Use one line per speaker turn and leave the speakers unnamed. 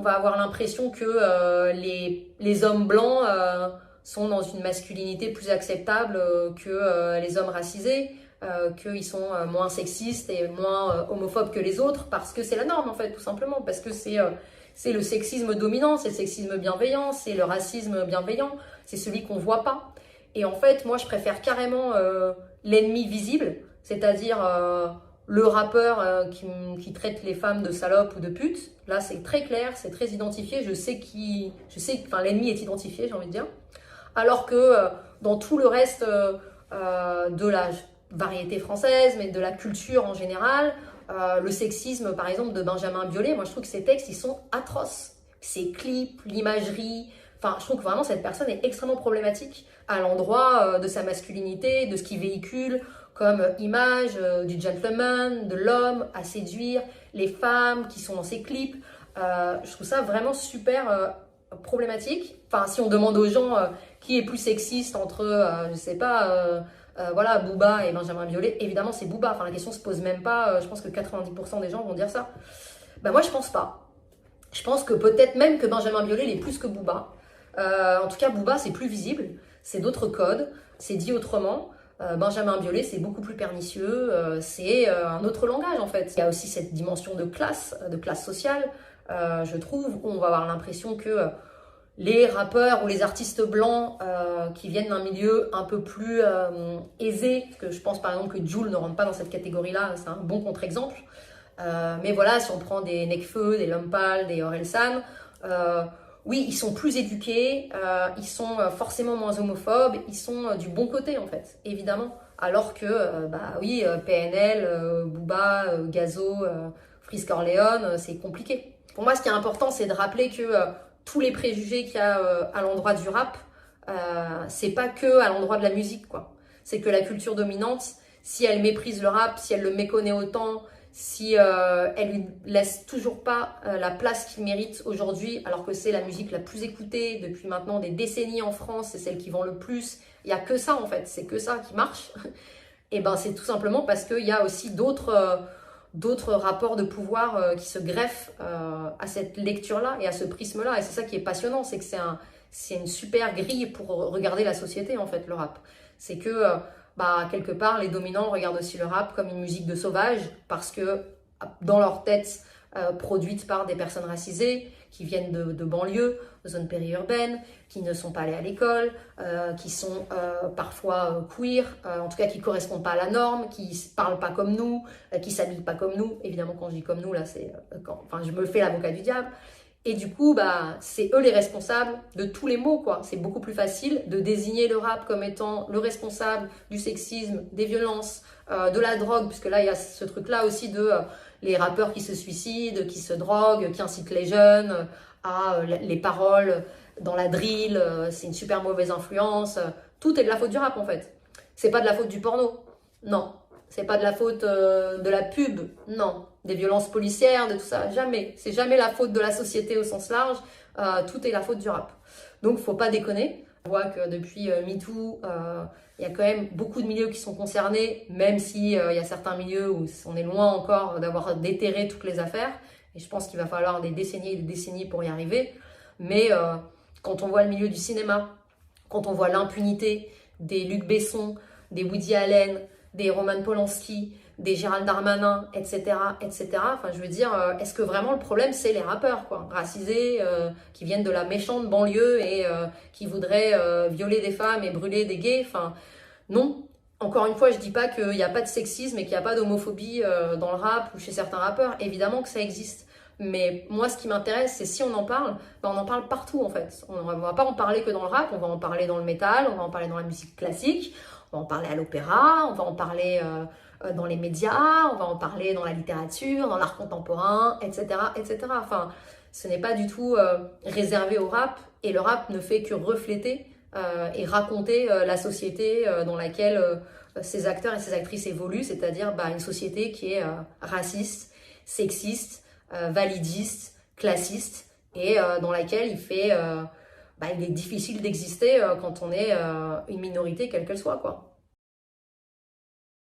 On va avoir l'impression que les hommes blancs sont dans une masculinité plus acceptable que les hommes racisés, qu'ils sont moins sexistes et moins homophobes que les autres, parce que c'est la norme en fait, tout simplement, parce que c'est le sexisme dominant, c'est le sexisme bienveillant, c'est le racisme bienveillant, c'est celui qu'on voit pas. Et en fait, moi je préfère carrément l'ennemi visible, c'est-à-dire le rappeur qui traite les femmes de salopes ou de putes. Là, c'est très clair, c'est très identifié. Enfin, l'ennemi est identifié, j'ai envie de dire. Alors que dans tout le reste de la variété française, mais de la culture en général, le sexisme, par exemple, de Benjamin Biolay, moi, je trouve que ces textes, ils sont atroces. Ces clips, l'imagerie. Enfin, je trouve que vraiment cette personne est extrêmement problématique à l'endroit de sa masculinité, de ce qu'il véhicule comme image du gentleman, de l'homme à séduire, les femmes qui sont dans ses clips. Je trouve ça vraiment super problématique. Enfin, si on demande aux gens qui est plus sexiste entre, je sais pas, voilà, Booba et Benjamin Biolay, évidemment c'est Booba. Enfin, la question se pose même pas. Je pense que 90% des gens vont dire ça. Ben moi, je pense pas. Je pense que peut-être même que Benjamin Biolay l'est plus que Booba. En tout cas, Booba, c'est plus visible. C'est d'autres codes. C'est dit autrement. Benjamin Biolay, c'est beaucoup plus pernicieux, c'est un autre langage en fait. Il y a aussi cette dimension de classe sociale, je trouve, où on va avoir l'impression que les rappeurs ou les artistes blancs qui viennent d'un milieu un peu plus aisé, parce que je pense par exemple que Jul ne rentre pas dans cette catégorie-là, c'est un bon contre-exemple. Mais voilà, si on prend des Nekfeu, des Lompal, des Orelsan, oui, ils sont plus éduqués, ils sont forcément moins homophobes, ils sont du bon côté en fait, évidemment. Alors que, bah oui, PNL, Booba, Gazo, Frisk Orleans, c'est compliqué. Pour moi, ce qui est important, c'est de rappeler que tous les préjugés qu'il y a à l'endroit du rap, c'est pas que à l'endroit de la musique, quoi. C'est que la culture dominante, si elle méprise le rap, si elle le méconnaît autant, si elle lui laisse toujours pas la place qu'il mérite aujourd'hui, alors que c'est la musique la plus écoutée depuis maintenant des décennies en France, c'est celle qui vend le plus, il n'y a que ça en fait, c'est que ça qui marche, et ben c'est tout simplement parce qu'il y a aussi d'autres rapports de pouvoir qui se greffent à cette lecture-là et à ce prisme-là, et c'est ça qui est passionnant, c'est que c'est une super grille pour regarder la société en fait, le rap. C'est que bah, quelque part, les dominants regardent aussi le rap comme une musique de sauvage parce que dans leur tête, produite par des personnes racisées qui viennent de banlieues, de zones périurbaines, qui ne sont pas allées à l'école, qui sont parfois queer, en tout cas qui ne correspondent pas à la norme, qui ne parlent pas comme nous, qui ne s'habillent pas comme nous. Évidemment, quand je dis comme nous, là, c'est enfin, je me fais l'avocat du diable. Et du coup, bah, c'est eux les responsables de tous les maux, quoi. C'est beaucoup plus facile de désigner le rap comme étant le responsable du sexisme, des violences, de la drogue, puisque là, il y a ce truc-là aussi de les rappeurs qui se suicident, qui se droguent, qui incitent les jeunes à les paroles dans la drill, c'est une super mauvaise influence. Tout est de la faute du rap, en fait. C'est pas de la faute du porno. Non. C'est pas de la faute de la pub, non. Des violences policières, de tout ça, jamais. C'est jamais la faute de la société au sens large, tout est la faute du rap. Donc faut pas déconner. On voit que depuis MeToo, il y a quand même beaucoup de milieux qui sont concernés, même si il y a certains milieux où on est loin encore d'avoir déterré toutes les affaires. Et je pense qu'il va falloir des décennies et des décennies pour y arriver. Mais quand on voit le milieu du cinéma, quand on voit l'impunité des Luc Besson, des Woody Allen, des Roman Polanski, des Gérald Darmanin, etc., etc. Enfin, je veux dire, est-ce que vraiment le problème, c'est les rappeurs, quoi, racisés, qui viennent de la méchante banlieue et qui voudraient violer des femmes et brûler des gays? Enfin, non. Encore une fois, je dis pas qu'il n'y a pas de sexisme et qu'il n'y a pas d'homophobie dans le rap ou chez certains rappeurs. Évidemment que ça existe. Mais moi, ce qui m'intéresse, c'est si on en parle, ben on en parle partout, en fait. On ne va pas en parler que dans le rap, on va en parler dans le métal, on va en parler dans la musique classique, on va en parler à l'opéra, on va en parler dans les médias, on va en parler dans la littérature, dans l'art contemporain, etc., etc. Enfin, ce n'est pas du tout réservé au rap, et le rap ne fait que refléter et raconter la société dans laquelle ces acteurs et ces actrices évoluent, c'est-à-dire bah, une société qui est raciste, sexiste, validiste, classiste, et dans laquelle il est difficile d'exister quand on est une minorité, quelle qu'elle soit, quoi.